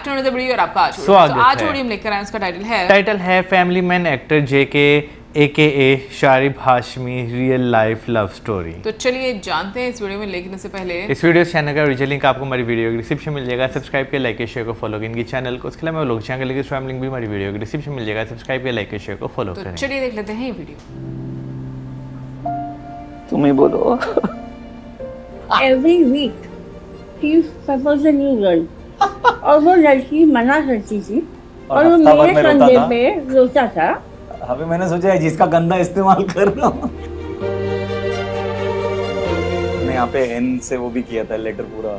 Back to another video और आपका आज स्वागत है। आज वीडियो हम लेकर आए, उसका टाइटल है फैमिली मैन एक्टर जेके AKA Sharib Hashmi real life love story. तो चलिए जानते हैं इस वीडियो में, लेकिन इससे पहले इस वीडियो चैनल का ओरिजिनल लिंक आपको हमारी वीडियो के डिस्क्रिप्शन में मिल जाएगा। सब्सक्राइब के लाइक शेयर को फॉलो इनकी चैनल को। उसके अलावा लोग चैनल के स्वयं लिंक भी हमारी वीडियो के डिस्क्रिप्शन में मिल जाएगा। सब्सक्राइब के लाइक शेयर को फॉलो तो करें। चलिए देख लेते हैं ये वीडियो। तुम ही बोलो। Every week he proposed a new girl और वो लड़की मना करती थी और वो हफ्ता भर मेरे में रोता कंधे था। पे रोता था। अभी मैंने सोचा है जिसका गंदा इस्तेमाल कर रहा हूँ। मैंने यहाँ पे एन से वो भी किया था लेटर पूरा।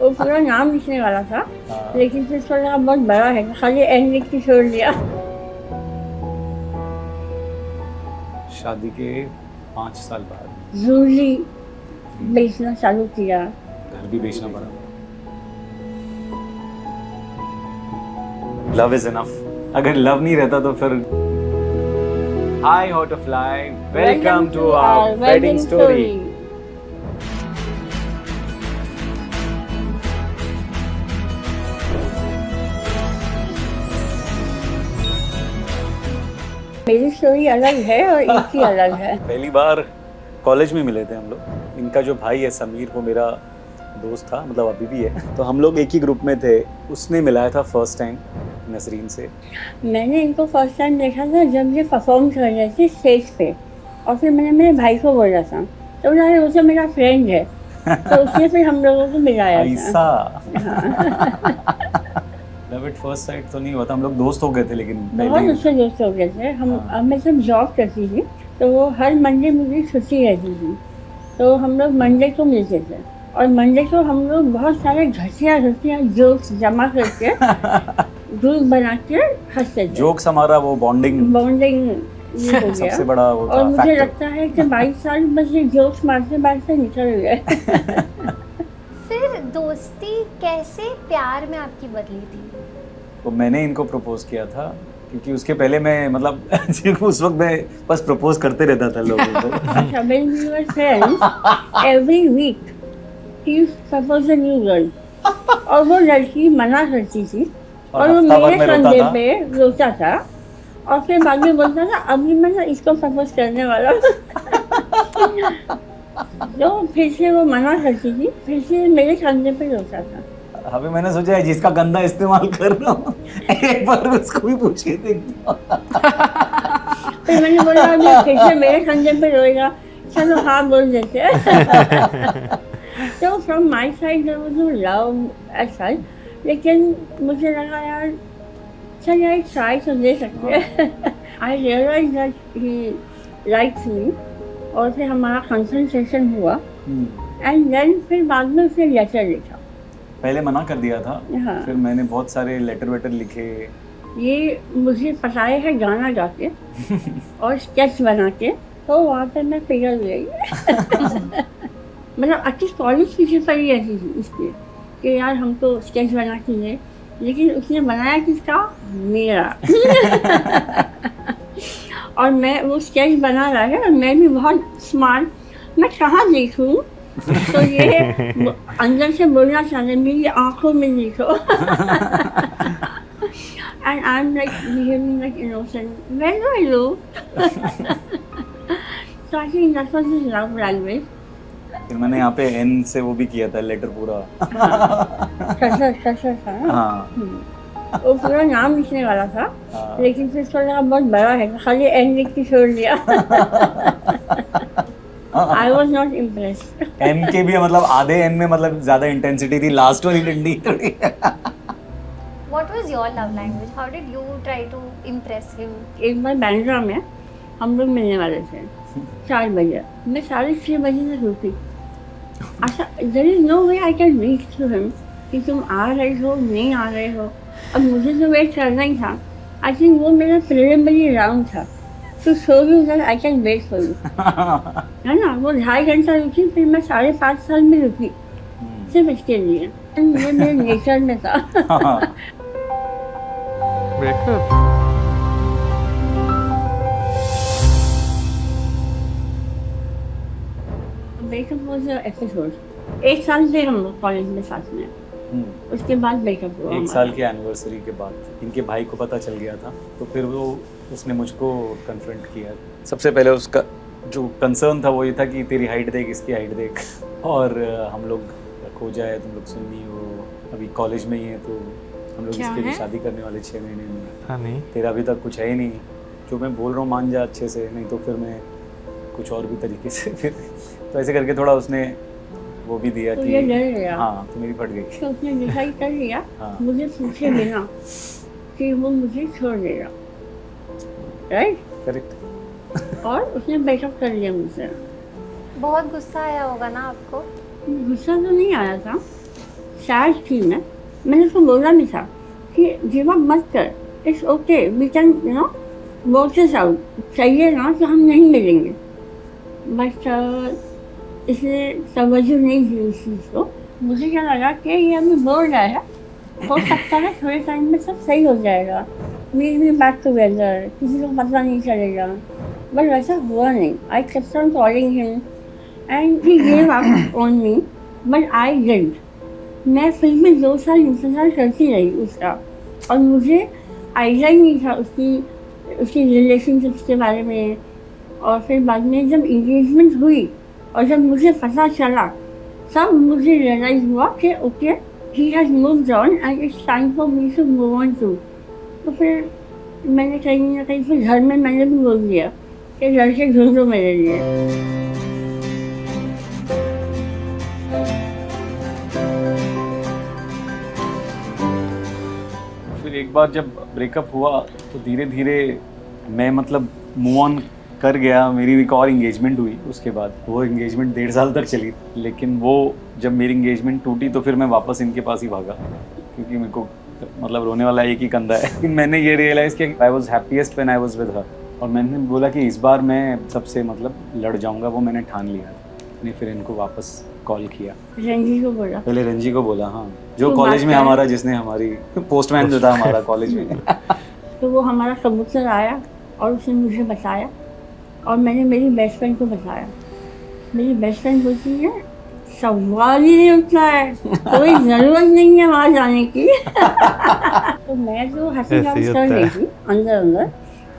वो पूरा नाम लिखने वाला था हाँ। लेकिन फिर थोड़ा बहुत बड़ा है, खाली एन लिख के छोड़ दिया। शादी के 5 साल बाद जूली बेचना चालू किया। घर भी बेचना पड़ा। Love is enough. अगर लव नहीं रहता तो फिर high how to fly, welcome to our wedding story. मेरी स्टोरी अलग है और इनकी अलग है। पहली बार कॉलेज में मिले थे हम लोग। इनका जो भाई है समीर, वो मेरा दोस्त था, मतलब अभी भी है। तो हम लोग एक ही ग्रुप में थे। उसने मिलाया था फर्स्ट टाइम नसरीन से। मैंने इनको फर्स्ट टाइम देखा था जब ये परफॉर्म कर रहे थे स्टेज पे, और फिर मैंने मेरे भाई को बोला था तो बोला वो तो मेरा फ्रेंड है, तो उसने फिर हम लोगों को मिलाया था। ऐसा लव एट फर्स्ट साइट तो नहीं हुआ था, हम लोग दोस्त हो गए थे। लेकिन बहुत पहले अच्छे दोस्त हो गए थे हम। अब मैं जब जॉब करती थी तो वो हर मंडे मुझे छुट्टी रहती थी, तो हम लोग मंडे को मिलते थे और मंडे को हम लोग बहुत सारे घटिया जोक्स जमा करके ग्रुप बना के हंसते थे। जोक्स हमारा वो बॉन्डिंग बॉन्डिंग ये हो गया। सबसे बड़ा वो और था मुझे फैक्टर। लगता है कि 22 साल बस ये जोक्स मारते मारते निकल गए। फिर दोस्ती कैसे प्यार में आपकी बदली थी? तो मैंने इनको प्रपोज किया था क्योंकि उसके पहले मैं मतलब उस वक्त मैं बस प्रपोज करते रहता था लोगों को। अच्छा, when we were friends, every week he proposed a new girl और वो लड़की मना करती थी और वो हफ्ता भर मेरे में रोता कंधे था। पे रोता था और फिर बाद में बोलता था अभी मैं ना इसको प्रपोज करने वाला हूँ। तो फिर से वो मना करती थी, फिर से मेरे कंधे पे रोता था। अभी मैंने सोचा है जिसका गंदा इस्तेमाल कर रहा हूँ एक बार उसको भी पूछ के देखता हूँ। फिर मैंने बोला अभी फिर से मेरे कंधे पे रोएगा, चलो हाँ बोल देते हैं। तो from my side there was no love as such, लेकिन मुझे लगा यार चल यार ट्राई तो दे सकते हैं। I realise that he likes me और फिर हमारा कंसल्टेशन हुआ एंड देन फिर बाद में उसने लेटर लिखा। पहले मना कर दिया था, हाँ। फिर मैंने बहुत सारे लेटर वेटर लिखे। ये मुझे पढ़ाए है गाना गा के और स्केच बना के, तो वहाँ पे मैं पिघल गई। मतलब अच्छी कॉलेज पीछे पड़ी रहती थी इसलिए कि यार हमको स्केच बना के दे, लेकिन उसने बनाया किसका? मेरा। और मैं वो स्केच बना रहा है और मैं भी बहुत स्मार्ट, मैं कहाँ देखूँ? तो ये अंदर से बोलना चाहते मेरी आंखों में देखो। And I'm like behaving like innocent. Where do I look? So I think that was his love language. फिर मैंने यहाँ पे एन से वो भी किया था लेटर पूरा। ससर था ना? हाँ। वो पूरा नाम लिखने वाला था हाँ। लेकिन फिर थोड़ा बहुत बड़ा है, खाली एन लिख के छोड़ दिया। I was not impressed. N K भी मतलब आधे एन में मतलब ज्यादा इंटेंसिटी थी, लास्ट वाली डंडी थोड़ी। What was your love language? How did you try to impress him? एक बार बैंड्रा में हम लोग मिलने वाले थे 4 बजे, मैं 6:30 बजे तक रुकी। अच्छा, there is no way I can reach to him कि तुम आ रहे हो नहीं आ रहे हो। अब मुझे तो वेट करना ही था। आई थिंक वो मेरा प्रिलिमिनरी राउंड था, तो show you that I can wait for you, है ना। वो 2.5 घंटा रुकी, फिर मैं 5.5 साल में रुकी सिर्फ इसके लिए। ये मेरे नेचर में था। Breakup breakup was episode. 1 साल से हम लोग कॉलेज में साथ में। उसके बाद ब्रेकअप हुआ एक हमारा। साल की एनिवर्सरी के बाद इनके भाई को पता चल गया था, तो फिर उसने मुझको कन्फ्रंट किया। सबसे पहले उसका जो कंसर्न था वो ये था कि तेरी हाइट देख, इसकी हाइट देख, और हम लोग खो जाए, तुम लोग सुननी हो, अभी कॉलेज में ही है तो हम लोग क्या इसके भी है? शादी करने वाले 6 महीने में। हाँ नहीं तेरा अभी तक कुछ है ही नहीं, जो मैं बोल रहा हूँ मान जा अच्छे से, नहीं तो फिर मैं कुछ और भी तरीके से फिर तो ऐसे करके थोड़ा उसने वो भी दिया तो कि ये डर गया। हाँ तो मेरी फट गई। तो उसने डिसाइड कर लिया हाँ। मुझे पूछे बिना कि वो मुझे छोड़ देगा, राइट? करेक्ट। और उसने ब्रेकअप कर लिया मुझसे। बहुत गुस्सा आया होगा ना आपको? गुस्सा तो नहीं आया था, सैड थी मैंने उसको बोला भी था कि गिव अप मत कर, it's okay, we can you know work this out, चाहिए ना तो हम नहीं मिलेंगे। बट इसने तवज्जो नहीं दी उस चीज़ को। मुझे क्या लगा कि ये अभी बोल रहा है, हो सकता है थोड़े टाइम में सब सही हो जाएगा, वील बी बैक टुगेदर, किसी को पता नहीं चलेगा। बट वैसा हुआ नहीं। I kept on calling him and he gave up on me, but I didn't. मैं फिर भी 2 साल इंतज़ार करती रही उसका, और मुझे आइडिया ही नहीं था उसकी रिलेशनशिप्स के बारे में। और फिर बाद में जब इंगेजमेंट हुई और जब मुझे पता चला, तब मुझे रियलाइज़ हुआ कि okay he has moved on and it's time for me to move on too. तो फिर मैंने कहीं ना कहीं फिर घर में मैंने भी बोल दिया कि लड़के ढूंढो मेरे लिए। फिर एक बार जब ब्रेकअप हुआ तो धीरे धीरे मैं मतलब मूव ऑन कर गया। मेरी एक और इंगेजमेंट हुई उसके बाद, वो इंगेजमेंट 1.5 साल तक चली, लेकिन वो जब मेरी इंगेजमेंट टूटी तो फिर मैं वापस इनके पास ही भागा, क्योंकि मेरे को मतलब रोने वाला एक ही कंधा है। लेकिन मैंने ये रियलाइज़ किया कि I was happiest when I was with her, और मैंने बोला कि इस बार मैं सबसे मतलब लड़ जाऊँगा, वो मैंने ठान लिया। मैंने फिर इनको वापस कॉल किया, रंजी को बोला। पहले रंजी को बोला, हाँ, जो तो कॉलेज में बात क्या हमारा, जिसने हमारी पोस्टमैन जो था हमारा कॉलेज में। तो वो हमारा कबूतर आया और उसने मुझे बताया, और मैंने मेरी बेस्ट फ्रेंड को बताया। मेरी बेस्ट फ्रेंड बोलती है सवाल ही नहीं उठता है, कोई ज़रूरत नहीं है वहाँ जाने की। तो मैं तो हंसी ऐसे डांस ही कर होता रही है। थी अंदर अंदर,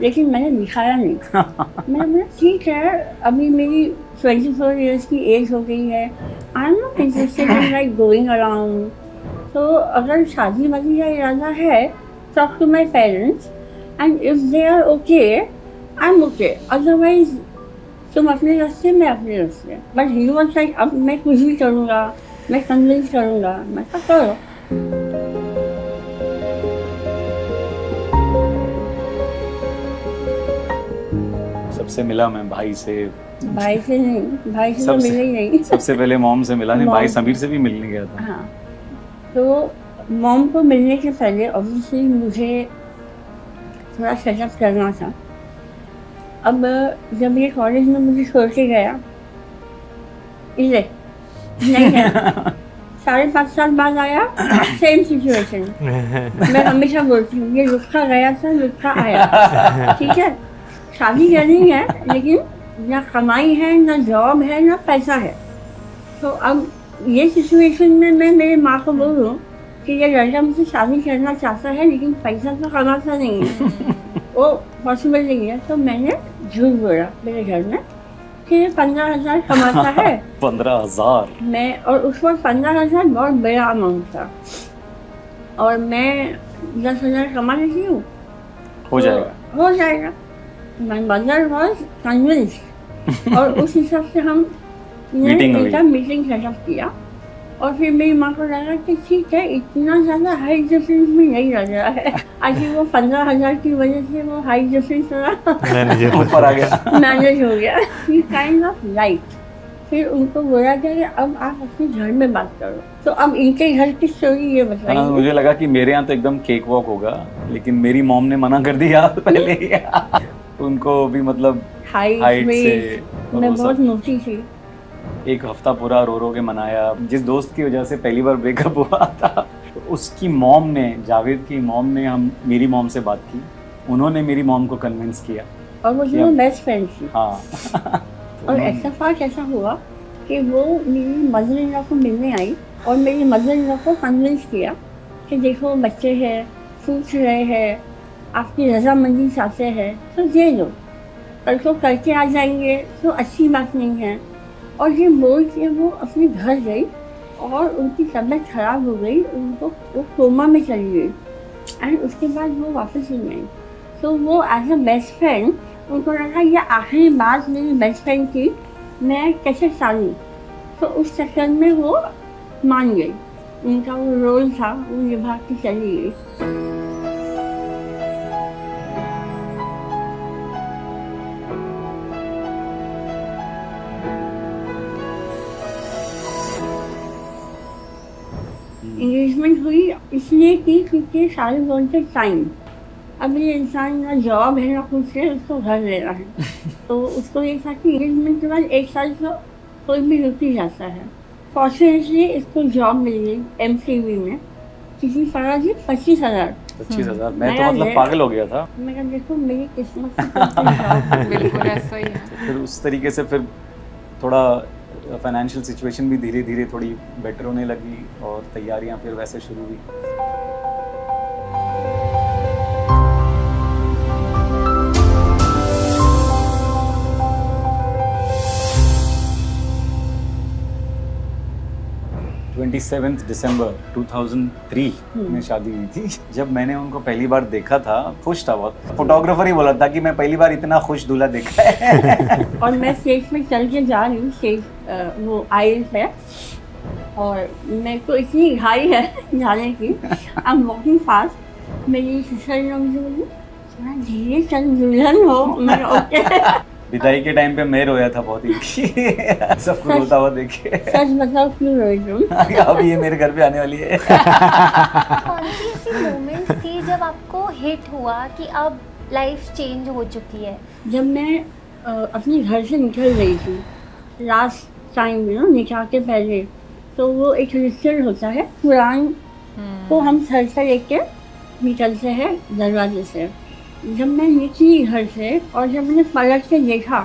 लेकिन मैंने दिखाया नहीं। मैंने बोला ठीक है, अभी मेरी 24 ईयर्स की एज हो गई है, I am not interested in like going around. तो अगर शादी वादी का इरादा है, talk to my parents and if they are okay I am okay, otherwise तुम अपने रास्ते में अपने रास्ते। बट ही वाज लाइक अब मैं कुछ भी करूँगा, मैं कन्विंस करूँगा। मैं कहा करो। सबसे मिला मैं भाई से, भाई से नहीं, भाई से तो सबसे- मिले ही नहीं। सबसे पहले मॉम से मिला, नहीं मॉम। भाई समीर से भी मिलने गया था। हाँ, तो मॉम को मिलने से पहले ऑब्वियसली मुझे थोड़ा सेटअप करना था। अब जब ये कॉलेज में मुझे छोड़ के गया, इले नहीं है, 5.5 साल बाद आया, सेम सिचुएशन। मैं हमेशा बोलती हूँ ये लुत्फा गया था, लुत्फा आया। ठीक है, शादी करनी है, लेकिन ना कमाई है, ना जॉब है, ना पैसा है। तो अब ये सिचुएशन में मैं मेरे माँ को बोलूँ कि ये लड़का मुझसे शादी करना चाहता है, लेकिन पैसा तो कमाता नहीं है, वो पॉसिबल नहीं है। तो मैंने झूठ बोला मेरे घर में कि ये 15,000 कमाता है। 15,000? मैं, और उस वक्त 15,000 बहुत बड़ा अमाउंट था, और मैं 10,000 कमा लेती हूँ, हो तो जाएगा। हो जाएगा। माय मदर वाज कन्विंस्ड, और उस हिसाब से हम मीटिंग हुई। मीटिंग सेटअप किया। और फिर मेरी माँ को लगा कि ठीक है, इतना ज़्यादा हाई डिफरेंस भी नहीं लग रहा है। आज वो 15,000 की वजह से वो हाई डिफरेंस ऊपर आ गया। मैनेज हो गया। Kind of light. फिर उनको बोला गया कि अब आप अपने घर में बात करो। तो अब इनके घर की स्टोरी ये हाँ, बताइए। मुझे लगा कि मेरे यहाँ तो एकदम केक वॉक होगा, लेकिन मेरी मॉम ने मना कर दिया पहले ही। उनको भी मतलब हाइट हाइट में से और मैं वो बहुत सब। मोटी थी। एक हफ्ता पूरा रो रो के मनाया। जिस दोस्त की वजह से पहली बार ब्रेकअप हुआ था, तो उसकी मॉम ने, जावेद की मॉम ने हम मेरी मॉम से बात की, उन्होंने मेरी मॉम को कन्विंस किया। और वो दोनों बेस्ट फ्रेंड थी। हाँ। और ऐसा फाक ऐसा हुआ कि वो मेरी मदर इन लॉ को मिलने आई और मेरी मदर इन लॉ को कन्विंस किया कि देखो बच्चे हैं, पूछ रहे हैं, आपकी रजामंदी चाहते हैं तो दे दो, कल को करके आ जाएंगे तो अच्छी बात नहीं है। और ये बोल के वो अपने घर गई और उनकी तबीयत खराब हो गई, उनको वो कोमा में चली गई एंड उसके बाद वो वापस नहीं आई। तो वो एज अ बेस्ट फ्रेंड उनको लगा ये आखिरी बात मेरी बेस्ट फ्रेंड की, मैं कैसे टालूं, तो उस चक्कर में वो मान गई, उनका वो रोल था वो निभा के चली गई। इंगेजमेंट हुई इसलिए की क्योंकि सारे बोलते टाइम, अब ये इंसान ना जॉब है ना कुछ है, उसको घर लेना है तो उसको ये था कि इंगेजमेंट के बाद 1 साल तो कोई भी रुक ही जाता है। फॉर्चुनेटली इसको जॉब मिल गई MTV में, किसी पड़ा जी 25,000। 25,000 मैं तो मतलब पागल हो गया था। मैं कहा देखो मेरी किस्मत से बिल्कुल ऐसा ही है। फिर उस तरीके से फिर थोड़ा फाइनेंशियल सिचुएशन भी धीरे धीरे थोड़ी बेटर होने लगी और तैयारियां फिर वैसे शुरू हुई। December 2003 में शादी हुई थी। जब मैंने उनको पहली बार देखा था खुश था बहुत, फोटोग्राफर ही बोला था कि मैं पहली बार इतना खुश दूल्हा देखा है। और मैं स्टेज में चल के जा रही हूँ, स्टेज वो आयल है और मेरे को इतनी घाई है जाने की, आई एम वॉकिंग फास्ट। मेरी सिस्टर ने मुझे बोली थोड़ा धीरे चल दुल्हन हो, मैं ओके। विदाई के टाइम पे मैं रोया था बहुत ही सबको रोता हुआ देखे। सच बताओ क्यों रोई तुम? अब ये मेरे घर पे आने वाली है। कौन सी ऐसी मोमेंट थी जब आपको हिट हुआ कि अब लाइफ चेंज हो चुकी है? जब मैं अपने घर से निकल रही थी लास्ट टाइम में निकाह के पहले, तो वो एक रिचुअल होता है, कुरान को हम सर से लेके निकलते हैं दरवाजे से। जब मैं निकली घर से और जब मैंने पलट के देखा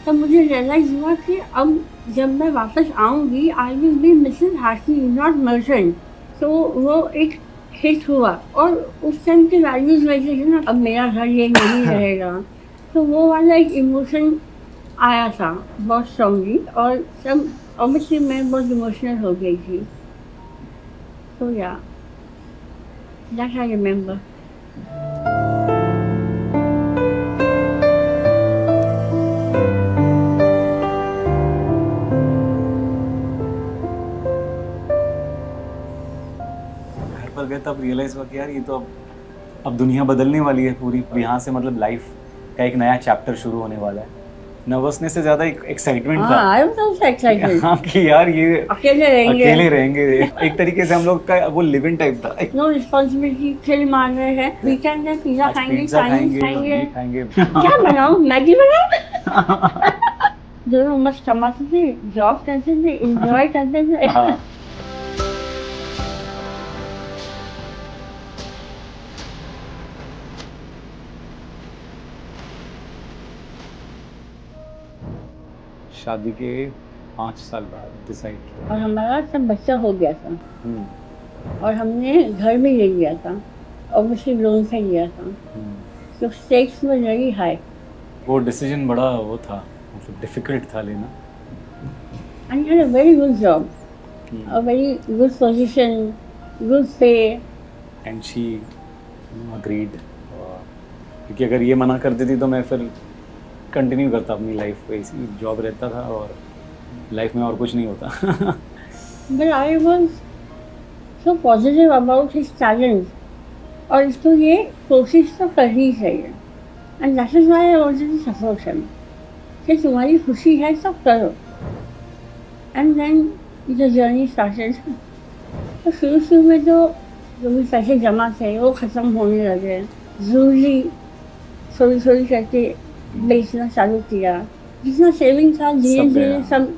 तब मुझे रियलाइज हुआ कि अब जब मैं वापस आऊँगी I will be Mrs Hashmi, not merchant. तो वो एक हिट हुआ और उस टाइम की वैल्यूज वैसे थे ना, अब मेरा घर ये नहीं रहेगा, तो वो वाला एक इमोशन आया था बहुत स्ट्रॉन्गली और तब ऑब्वियसली मैं बहुत इमोशनल हो गई थी। तो या दैट आई रिमेंबर। पर गए तब रियलाइज हुआ कि यार ये तो अब दुनिया बदलने वाली है पूरी। यहाँ से मतलब लाइफ का एक नया चैप्टर शुरू होने वाला है। नर्वसनेस से ज्यादा एक एक्साइटमेंट था। I was also excited. हाँ कि यार ये अकेले रहेंगे। एक तरीके से हम लोग का वो लिव इन टाइप था। नो रिस्पांसिबिलिटी, चिल मार रहे हैं, वीकेंड में पिज्जा खाएंगे, चाइनीज खाएंगे, क्या बनाऊं, मैगी बनाऊं। दोनों मस्त कमाते थे, जॉब करते थे, एंजॉय करते थे। हाँ। शादी के 5 साल बाद डिसाइड किया। और हमारा सब बच्चा हो गया था और हमने घर भी ले लिया था, ऑब्वियसली लोन से लिया था, तो स्टेक्स वर वेरी हाई। वो डिसीजन बड़ा वो था, मतलब डिफिकल्ट था लेना। And had a very good job, a very good position, good पे। एंड शी अग्रीड, क्योंकि अगर ये मना कर देती तो मैं फिर कंटिन्यू करता अपनी लाइफ पे, इसी जॉब रहता था और लाइफ में और कुछ नहीं होता। But I was so positive about his talent और इसको ये कोशिश तो करनी चाहिए। And that is why I wanted to support him कि तुम्हारी खुशी है तो करो। And then the journey started. तो शुरू में तो जो भी पैसे जमा थे वो ख़त्म होने लगे, जरूरी थोड़ी करके बेचना चालू किया, जितना सेविंग था धीरे धीरे सब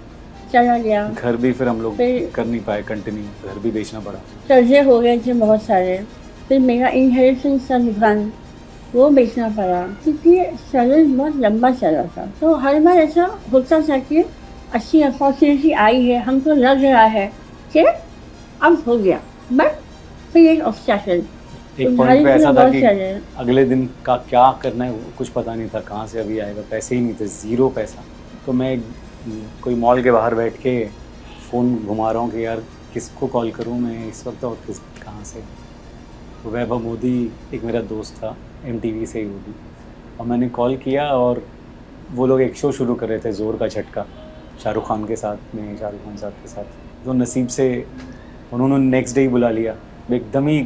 चला गया। घर भी फिर हम लोग फिर कर नहीं पाए कंटिन्यू, घर भी बेचना पड़ा। कर्जे हो गए थे बहुत सारे, फिर मेरा इनहेरिटेंस था दुकान, वो बेचना पड़ा क्योंकि स्ट्रगल बहुत लंबा चला था। तो हर बार ऐसा होता था कि अच्छी अपॉर्चुनिटी आई है, हमको लग रहा है कि अब हो गया, बट फिर एक ऑब्स्टेकल। एक पॉइंट पे ऐसा था कि अगले दिन का क्या करना है वो कुछ पता नहीं था, कहाँ से अभी आएगा, पैसे ही नहीं थे, ज़ीरो पैसा। तो मैं कोई मॉल के बाहर बैठ के फ़ोन घुमा रहा हूँ कि यार किसको कॉल करूँ मैं इस वक्त, और किस कहाँ से। तो वैभव मोदी एक मेरा दोस्त था, MTV से ही वो भी, और मैंने कॉल किया और वो लोग एक शो शुरू कर रहे थे, ज़ोर का झटका, शाहरुख खान के साथ में, शाहरुख खान साहब के साथ। तो नसीब से उन्होंने नेक्स्ट डे ही बुला लिया। एकदम ही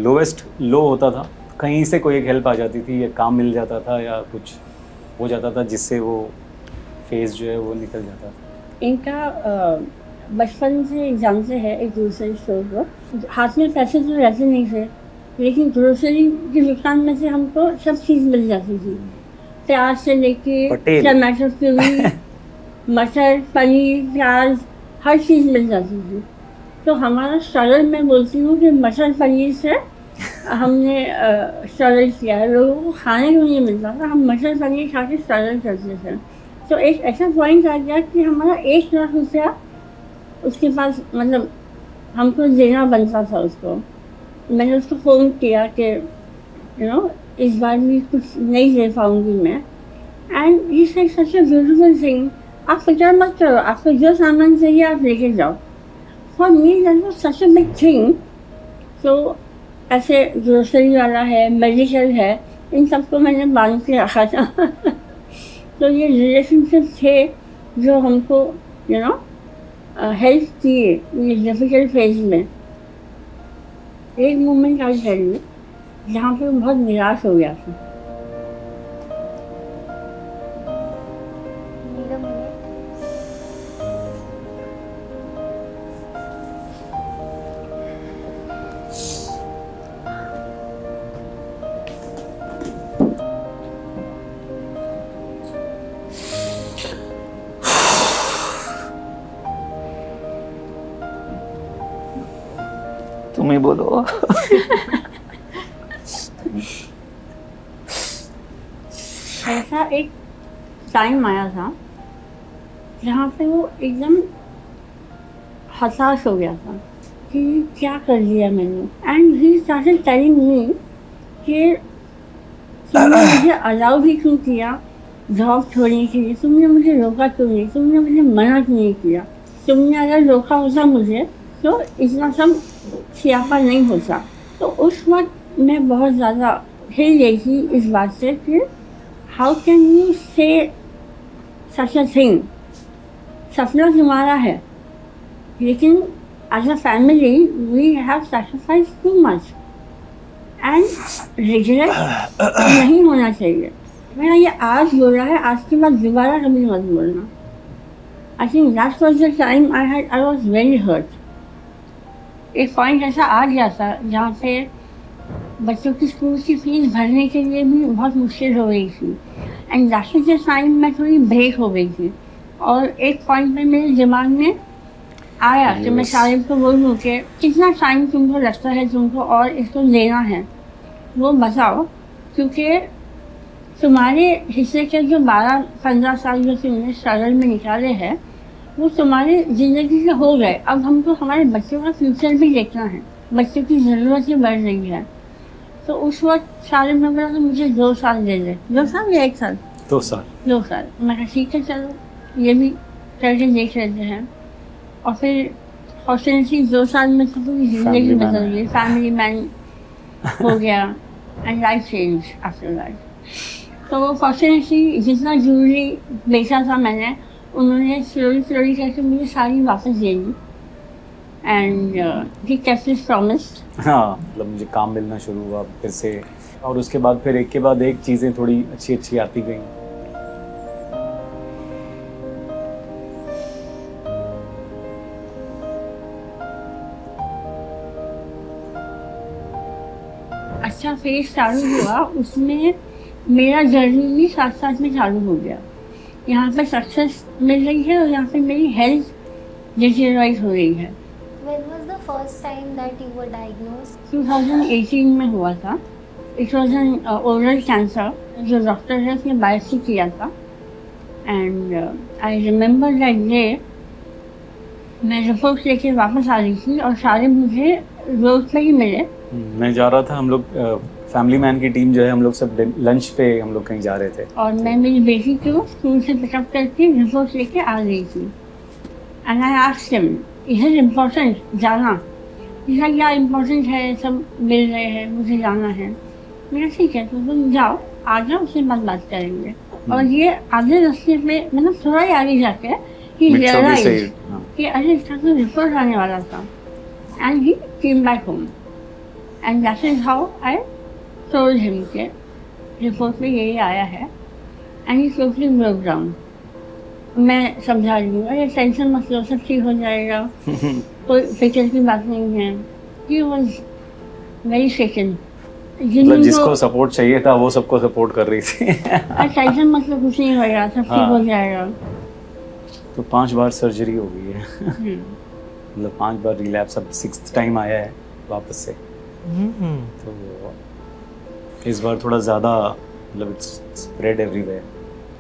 लोवेस्ट लो होता था, कहीं से कोई एक हेल्प आ जाती थी, या काम मिल जाता था या कुछ हो जाता था जिससे वो फेज जो है वो निकल जाता था। इनका बचपन से जानते हैं एक दूसरे स्टोर को, हाथ में पैसे तो रहते नहीं थे, लेकिन ग्रोसरी की दुकान में से हमको सब चीज़ मिल जाती थी, प्याज से लेके टमाटर प्यूरी, मटर, पनीर, प्याज, हर चीज़ मिल जाती थी। तो हमारा स्ट्रगल, मैं बोलती हूँ कि मटर पनीर से हमने स्ट्रगल किया है, लोगों को खाने को नहीं मिलता था, हम मटर पनीर खा के स्ट्रगल करते थे। तो एक ऐसा पॉइंट आ गया कि हमारा 1 लाख रुपया उसके पास, मतलब हमको देना बनता था उसको। मैंने उसको फ़ोन किया कि इस बार भी कुछ नहीं दे पाऊँगी मैं, एंड ये सच अ ब्यूटीफुल थिंग। आप फिक्र मत करो, आपको जो सामान चाहिए आप लेके जाओ। For me that was such a big thing. तो ऐसे ग्रोसरी वाला है, मेडिकल है, इन सबको मैंने बांध के रखा था। तो ये रिलेशनशिप थे जो हमको हेल्प किए ये डिफिकल्ट फेज में। एक मोमेंट आई टेल यू जहाँ पे बहुत निराश हो गया था। Need a minute. तुम ही बोलो। ऐसा एक टाइम आया था जहाँ पे वो एकदम हताश हो गया था कि क्या कर दिया मैंने। And he started telling me कि तुमने मुझे अलाउ भी क्यों किया जॉब छोड़ने के लिए, तुमने मुझे रोका क्यों नहीं, तुमने मुझे मना क्यों नहीं किया। तुमने अगर रोका होता मुझे तो इतना सब सियापा नहीं होता। तो उस वक्त मैं बहुत ज़्यादा हिल गई थी इस बात से कि हाउ कैन यू से सच अ थिंग। सपना तुम्हारा है, लेकिन as a family we have sacrifice too much and regret नहीं होना चाहिए। मेरा ये आज बोल रहा है, आज के बाद दोबारा कभी मत बोलना। I think that was the time I was very hurt. एक पॉइंट ऐसा आ गया था जहाँ पे बच्चों की स्कूल की फीस भरने के लिए भी बहुत मुश्किल हो गई थी, and that was the time मैं थोड़ी ब्रेक हो गई थी। और एक पॉइंट पे मेरे दिमाग में आया कि मैं शायद को बोलूँ कि कितना टाइम तुमको लगता है तुमको और इसको लेना है वो बताओ, क्योंकि तुम्हारे हिस्से के जो 12-15 साल जो तुमने स्ट्रगल में निकाले हैं वो तुम्हारी ज़िंदगी से हो गए। अब हमको हमारे बच्चों का फ्यूचर भी देखना है, बच्चों की ज़रूरतें बढ़ रही है। तो उस वक्त सारे में बोला तो मुझे 2 साल दे दे। 2 साल या 1 साल? 2 साल। 2 साल। मैं कहा ठीक है चलो ये भी करके देख लेते हैं। और फिर फॉर्चुनेटली 2 साल में तो पूरी ज़िंदगी बदल गई, फैमिली मैन हो गया and life change after that. तो वो फॉर्चुनेटली जितना ज्वेलरी बेचा था मैंने, उन्होंने स्लोली करके मुझे सारी वापस दे दी and he kept his promise. हाँ, मतलब मुझे काम मिलना शुरू हुआ फिर से, और उसके बाद फिर एक के बाद एक चीज़ें थोड़ी अच्छी आती गई। अच्छा फेज चालू हुआ, उसमें मेरा जर्नी भी साथ साथ में चालू हो गया। यहाँ पर सक्सेस मिल रही है और यहाँ पे मेरी हेल्थ डिटेरियोरेट हो रही है। When was the first time that you were diagnosed? 2018 में हुआ था। It was an oral cancer. जो डॉक्टर है उसने बायोप्सी किया था and I remember that day मैं रिपोर्ट लेके वापस आ रही थी और सारे मुझे रोड पे ही मिले। मैं जा रहा था, हम लोग फैमिली मैन की टीम जो है, हम लोग सब लंच पे हम लोग कहीं जा रहे थे। और मैं मेरी बेटी को स्कूल से पिकअप करके रिपोर्ट लेके आ रही थी। And I asked him, is it important जाना? इसका क्या इम्पोर्टेंट है, सब मिल रहे हैं, मुझे जाना है। मैंने ठीक है तो तुम जाओ, आ जाओ, उसके बाद बात करेंगे। और ये आधे रास्ते में मतलब थोड़ा ही आगे जाके ही रियलाइज कि अरे इसका तो रिपोर्ट आने वाला था। And he came back home and that is how I told him के रिपोर्ट में यही आया है। And he totally broke down. मैं समझा रही हूँ, अरे टेंशन मत लो, सब ठीक हो जाएगा, कोई फिक्र की बात नहीं है। ही वॉज वेरी शेकन। मतलब जिसको सपोर्ट चाहिए था वो सबको सपोर्ट कर रही थी। टेंशन मत लो, कुछ नहीं होगा, सब ठीक हो जाएगा। तो 5 बार सर्जरी हो गई है। मतलब 5 बार रिलैप्स, अब 6th टाइम आया है वापस से। तो इस बार थोड़ा ज़्यादा मतलब इट्स स्प्रेड एवरीवेयर।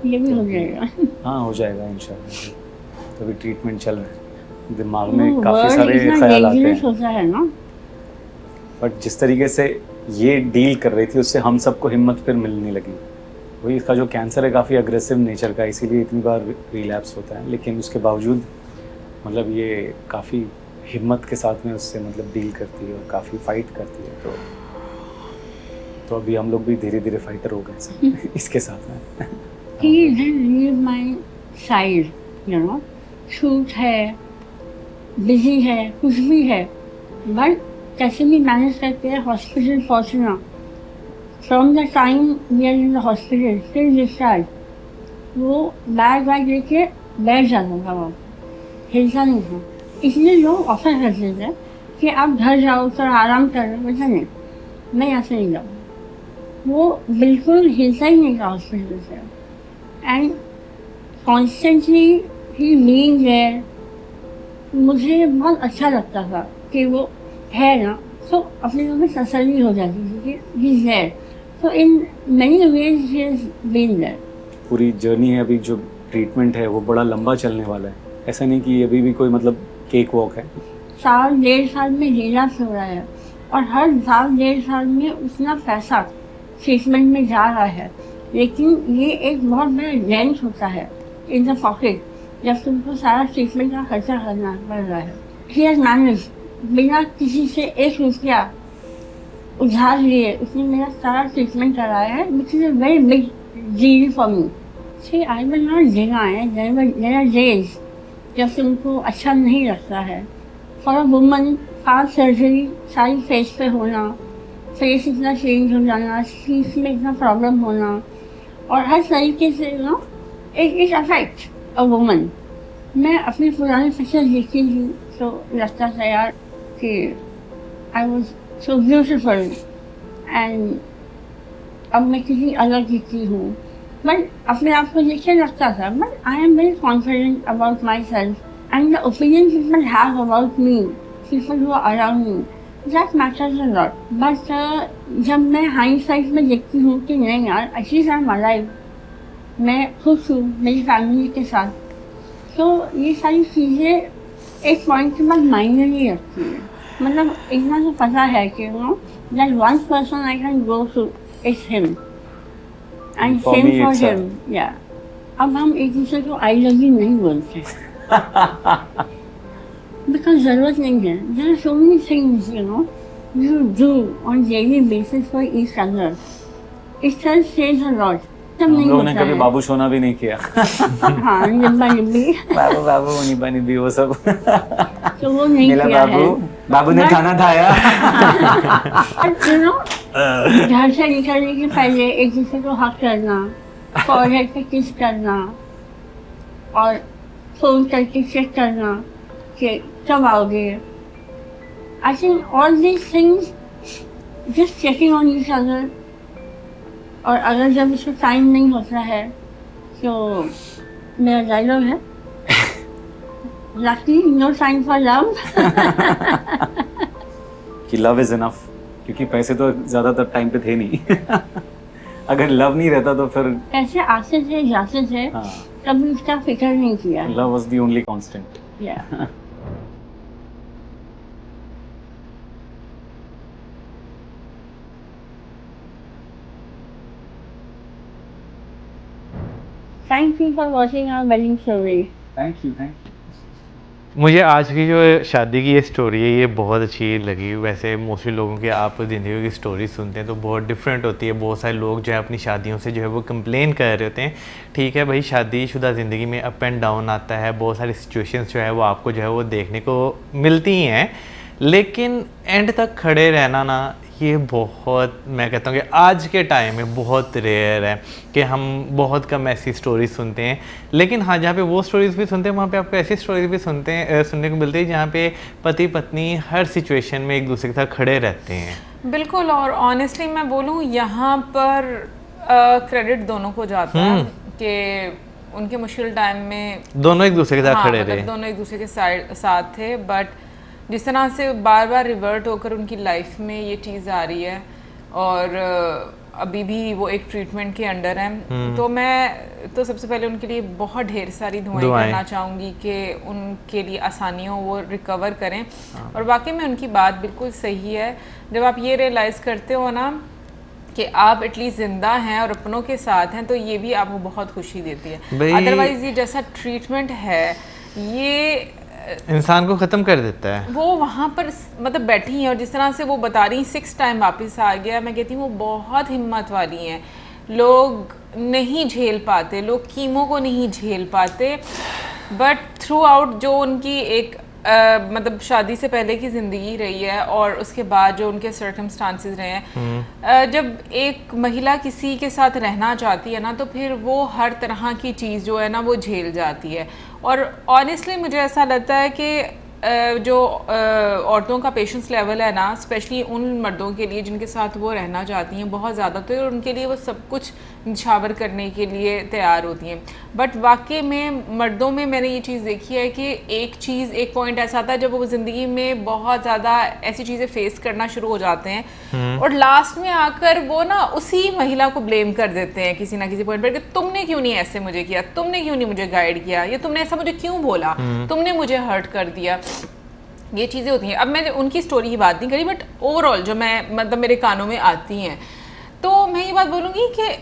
ये भी हो जाएगा। हाँ हो जाएगा इंशाल्लाह। तो अभी ट्रीटमेंट चल रहा है, दिमाग में काफ़ी सारे ख्याल आते हैं। होता है ना, बट जिस तरीके से ये डील कर रही थी उससे हम सबको हिम्मत फिर मिलने लगी। वही इसका जो कैंसर है काफ़ी अग्रेसिव नेचर का, इसीलिए इतनी बार रिलैप्स होता है। लेकिन उसके बावजूद मतलब ये काफ़ी हिम्मत के साथ में उससे मतलब डील करती है और काफ़ी फाइट करती है। तो अभी हम लोग भी धीरे धीरे फाइटर हो गए सब इसके साथ में। he didn't leave my side, you know, shoot है, बिजी है, कुछ भी है, बट कैसे भी मैनेज करके हॉस्पिटल पहुंचना। From the time we are in the hospital till discharge, वो बैग लेके बैठ जाता था, वो हिलता नहीं था। इसलिए लोग ऑफर करते थे कि आप घर जाओ तो आराम करो, वैसा नहीं, मैं यहाँ से नहीं जाऊँ। वो बिल्कुल हिलता ही नहीं था हॉस्पिटल से। एंड कॉन्स्टेंटली ही बीइंग देयर, मुझे बहुत अच्छा लगता था कि वो है ना, तो अपने में तसल्ली हो जाती थी कि ही इज देयर। तो in many ways he has been there. पूरी जर्नी है, अभी जो ट्रीटमेंट है वो बड़ा लंबा चलने वाला है। ऐसा नहीं कि अभी भी कोई मतलब केक वॉक है। 1.5 साल में रिलैप्स हो रहा है और हर 1.5 साल में उतना पैसा ट्रीटमेंट में जा रहा है। लेकिन ये एक बहुत बड़ा डेंट होता है इन द पॉकेट जब तुमको सारा ट्रीटमेंट का खर्चा करना पड़ रहा है। ही हैज मैनेज, बिना किसी से 1 रुपया उधार लिए उसने मेरा सारा ट्रीटमेंट कराया है, which is a very big deal for me. See I will not deny there are days जब तुमको अच्छा नहीं लगता है। फॉर अ वुमन 5 सर्जरी सारी फेस पे होना, फेस इतना चेंज हो जाना, स्लीव में इतना प्रॉब्लम होना, और हर तरीके से no it affect a woman. मैं अपने पुराने पिक्चर देखती थी तो लगता था यार कि I was so beautiful and अब मैं किसी अलग दिखती हूँ। बट अपने आप को देख के लगता था, but I am very confident about myself and the opinion people have about me, people who are around me, that matters a lot. But जब मैं हाइंडसाइट में देखती हूँ कि नहीं यार एटलीस्ट आई एम अलाइव, मैं खुश हूँ मेरी फैमिली के साथ, तो ये सारी चीज़ें एक पॉइंट के बाद मायने नहीं रखती है। मतलब इतना तो पता है कि no that one person I can go to it's him and same for him. या अब हम एक दूसरे को आई लव यू नहीं बोलते बिकॉज ज़रूरत नहीं है। There are so many things you know you do on daily basis for each other, itself says a lot. हम लोगों ने कभी बाबू सोना भी नहीं किया। हाँ निब्बा निब्बी बाबू बाबू निब्बा निब्बी वो सब तो वो नहीं मिला किया बाबू, है। बाबू ने खाना खाया। यू नो घर से निकलने के पहले एक दूसरे को हक करना, फॉरहेड पे किस करना और फोन करके चेक करना कि कब आओगे। I think all these things just checking on each other. और अगर जब उसको टाइम नहीं होता है तो मेरा डायलॉग है lucky no time for love कि लव इज इनफ, क्योंकि पैसे तो ज़्यादातर टाइम पे थे नहीं। अगर लव नहीं रहता तो फिर पैसे आते थे जाते थे। हाँ। कभी उसका फिक्र नहीं किया। Love was the only constant. Yeah thank you for watching our wedding story. Thank you. मुझे आज की जो शादी की ये स्टोरी है ये बहुत अच्छी लगी। वैसे मोस्टली लोगों की आप ज़िंदगी की स्टोरी सुनते हैं तो बहुत डिफरेंट होती है। बहुत सारे लोग जो है अपनी शादियों से जो है वो कंप्लेन कर रहे होते हैं। ठीक है भाई, शादीशुदा ज़िंदगी में अप एंड डाउन आता है, बहुत सारी सिचुएशंस जो है वो आपको जो है वो देखने को मिलती ही हैं, लेकिन एंड तक खड़े रहना ना ये बहुत, मैं कहता हूँ कि आज के टाइम में बहुत रेयर है कि हम बहुत कम ऐसी स्टोरीज सुनते हैं। लेकिन हाँ, जहाँ पे वो स्टोरीज़ भी सुनते हैं वहाँ पे आपको ऐसी स्टोरीज भी सुनने को मिलती है जहाँ पे पति पत्नी हर सिचुएशन में एक दूसरे के साथ खड़े रहते हैं। बिल्कुल। और ऑनेस्टली मैं बोलूँ यहाँ पर क्रेडिट दोनों को जाता है कि उनके मुश्किल टाइम में दोनों एक दूसरे के साथ खड़े रहे, दोनों एक दूसरे के साथ थे। बट जिस तरह से बार बार रिवर्ट होकर उनकी लाइफ में ये चीज़ आ रही है और अभी भी वो एक ट्रीटमेंट के अंडर हैं, तो मैं तो सबसे पहले उनके लिए बहुत ढेर सारी दुआएं करना चाहूँगी कि उनके लिए आसानी हो, वो रिकवर करें। और वाकई में उनकी बात बिल्कुल सही है। जब आप ये रियलाइज़ करते हो ना कि आप एटलीस्ट जिंदा हैं और अपनों के साथ हैं, तो ये भी आपको बहुत खुशी देती है। अदरवाइज ये जैसा ट्रीटमेंट है ये इंसान को ख़त्म कर देता है। वो वहाँ पर मतलब बैठी हैं और जिस तरह से वो बता रही 6 टाइम वापस आ गया, मैं कहती हूँ वो बहुत हिम्मत वाली हैं। लोग नहीं झेल पाते, लोग कीमो को नहीं झेल पाते, बट थ्रू आउट जो उनकी एक मतलब शादी से पहले की ज़िंदगी रही है और उसके बाद जो उनके सर्कमस्टांसेस रहे हैं, जब एक महिला किसी के साथ रहना चाहती है ना, तो फिर वो हर तरह की चीज़ जो है ना वो झेल जाती है। और ऑनेस्टली मुझे ऐसा लगता है कि जो औरतों का पेशेंस लेवल है ना, स्पेशली उन मर्दों के लिए जिनके साथ वो रहना चाहती हैं बहुत ज़्यादा, तो उनके लिए वो सब कुछ निछावर करने के लिए तैयार होती हैं। बट वाकई में मर्दों में मैंने ये चीज़ देखी है कि एक पॉइंट ऐसा आता है जब वो ज़िंदगी में बहुत ज़्यादा ऐसी चीज़ें फेस करना शुरू हो जाते हैं और लास्ट में आकर वो ना उसी महिला को ब्लेम कर देते हैं किसी ना किसी पॉइंट पर कि तुमने क्यों नहीं ऐसे मुझे किया, तुमने क्यों नहीं मुझे गाइड किया, या तुमने ऐसा मुझे क्यों बोला, तुमने मुझे हर्ट कर दिया। ये चीज़ें होती हैं। अब मैं उनकी स्टोरी की बात नहीं करी, बट ओवरऑल जो मैं मतलब मेरे कानों में आती हैं, तो मैं ये बात बोलूँगी कि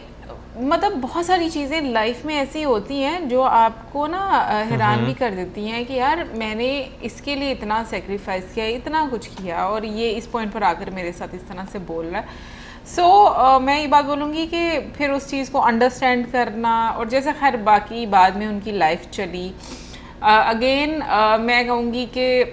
मतलब बहुत सारी चीज़ें लाइफ में ऐसी होती हैं जो आपको ना हैरान भी कर देती हैं कि यार मैंने इसके लिए इतना सेक्रीफाइस किया, इतना कुछ किया, और ये इस पॉइंट पर आकर मेरे साथ इस तरह से बोल रहा है। मैं ये बात बोलूँगी कि फिर उस चीज़ को अंडरस्टैंड करना, और जैसे खैर बाकी बाद में उनकी लाइफ चली, अगेन मैं कहूँगी कि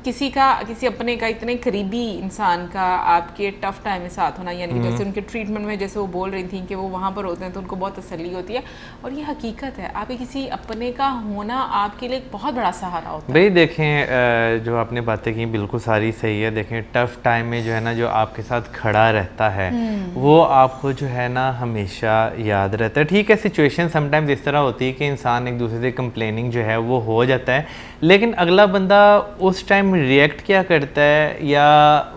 किसी अपने का इतने करीबी इंसान का आपके टफ टाइम में साथ होना, यानी कि जैसे उनके ट्रीटमेंट में जैसे वो बोल रही थी कि वो वहाँ पर होते हैं तो उनको बहुत तसल्ली होती है, और ये हकीकत है। आप किसी अपने का होना आपके लिए एक बहुत बड़ा सहारा होता है। भाई देखें, जो आपने बातें की बिल्कुल सारी सही है। देखें, टफ टाइम में जो है ना, जो आपके साथ खड़ा रहता है वो आपको जो है ना हमेशा याद रहता है। ठीक है, सिचुएशन समटाइम्स इस तरह होती है कि इंसान एक दूसरे से कंप्लेनिंग जो है वो हो जाता है, लेकिन अगला बंदा उस टाइम रिएक्ट क्या करता है या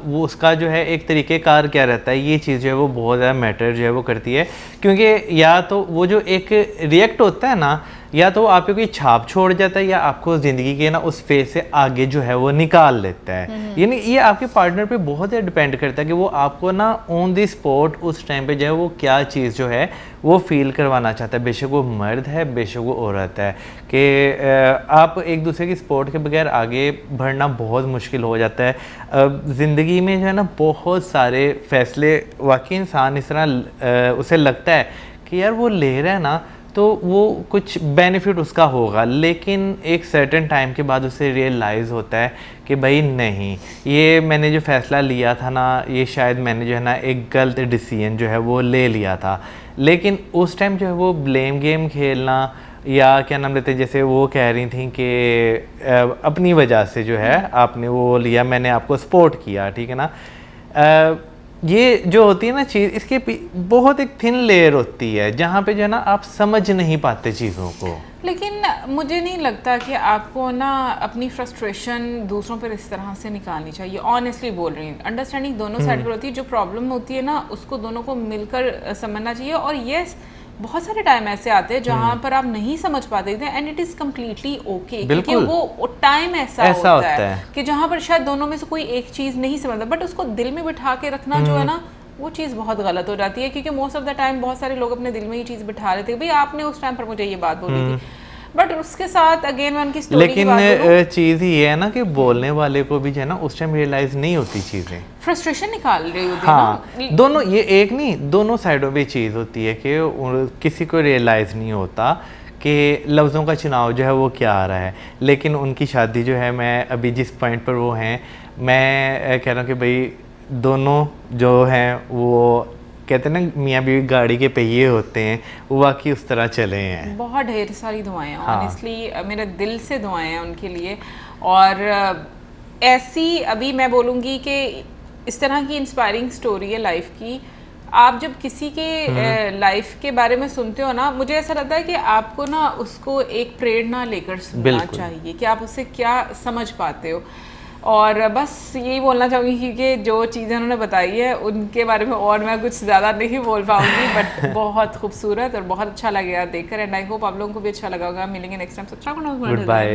वो उसका जो है एक तरीक़ेकार क्या रहता है, ये चीज़ जो है वो बहुत ज़्यादा मैटर जो है वो करती है। क्योंकि या तो वो जो एक रिएक्ट होता है ना, या तो आप कोई छाप छोड़ जाता है या आपको ज़िंदगी के ना उस फेज से आगे जो है वो निकाल लेता है। यानी ये आपके पार्टनर पे बहुत ज़्यादा डिपेंड करता है कि वो आपको ना ऑन द स्पॉट उस टाइम पे जो है वो क्या चीज़ जो है वो फील करवाना चाहता है। बेशक वो मर्द है, बेशक वो औरत है, कि आप एक दूसरे की सपोर्ट के बगैर आगे बढ़ना बहुत मुश्किल हो जाता है। ज़िंदगी में जो है ना बहुत सारे फैसले वाकई इंसान इस तरह उसे लगता है कि यार वो ले रहा है ना, तो वो कुछ बेनिफिट उसका होगा, लेकिन एक सर्टेन टाइम के बाद उसे रियलाइज़ होता है कि भाई नहीं, ये मैंने जो फ़ैसला लिया था ना, ये शायद मैंने जो है ना एक गलत डिसीजन जो है वो ले लिया था। लेकिन उस टाइम जो है वो ब्लेम गेम खेलना या क्या नाम लेते, जैसे वो कह रही थी कि अपनी वजह से जो है आपने वो लिया, मैंने आपको सपोर्ट किया, ठीक है ना, ये जो होती है ना चीज़, इसके बहुत एक थिन लेयर होती है जहाँ पे जो है ना आप समझ नहीं पाते चीज़ों को। लेकिन मुझे नहीं लगता कि आपको ना अपनी फ्रस्ट्रेशन दूसरों पर इस तरह से निकालनी चाहिए। ऑनेस्टली बोल रही हूँ, अंडरस्टैंडिंग दोनों साइड पर होती है। जो प्रॉब्लम होती है ना उसको दोनों को मिलकर समझना चाहिए। और यस, बहुत सारे टाइम ऐसे आते हैं जहाँ पर आप नहीं समझ पाते थे and it is completely okay, क्योंकि बिल्कुल। वो टाइम ऐसा ऐसा होता होता है कि जहाँ पर शायद दोनों में से कोई एक चीज़ नहीं समझता, बट उसको दिल में बिठा के रखना जो है ना वो चीज़ बहुत गलत हो जाती है, क्योंकि मोस्ट ऑफ द टाइम बहुत सारे लोग अपने दिल में ये चीज़ बिठा रहे थे, भाई आपने उस टाइम पर मुझे ये बात बोली थी, बट उसके साथ अगेन मैं उनकी स्टोरी की लेकिन बात करूं, चीज़ ये है ना कि बोलने वाले को भी जो है ना उस टाइम रियलाइज नहीं होती चीज़ें। फ्रस्ट्रेशन निकाल रही होती है हाँ, ना। दोनों, ये एक नहीं, दोनों साइडों पे चीज़ होती है कि किसी को रियलाइज़ नहीं होता कि लफ्ज़ों का चुनाव जो है वो क्या आ रहा है। लेकिन उनकी शादी जो है, मैं अभी जिस पॉइंट पर वो हैं, मैं कह रहा हूँ कि भाई दोनों जो हैं वो कहते हैं ना मियाँ बीवी गाड़ी के पहिए होते हैं, वो वाकई उस तरह चले हैं। बहुत ढेर सारी दुआएं हैं, हाँ। ऑनेस्टली मेरे दिल से दुआएं हैं उनके लिए। और ऐसी अभी मैं बोलूँगी कि इस तरह की इंस्पायरिंग स्टोरी है लाइफ की। आप जब किसी के लाइफ के बारे में सुनते हो ना, मुझे ऐसा लगता है कि आपको ना उसको एक प्रेरणा लेकर सुनना बिल्कुल। चाहिए कि आप उससे क्या समझ पाते हो। और बस यही बोलना चाहूँगी कि जो चीज़ें उन्होंने बताई है उनके बारे में और मैं कुछ ज़्यादा नहीं बोल पाऊँगी, बट बहुत खूबसूरत और बहुत अच्छा लगेगा देखकर, एंड आई होप आप लोगों को भी अच्छा लगा होगा। मिलेंगे नेक्स्ट टाइम। Good bye.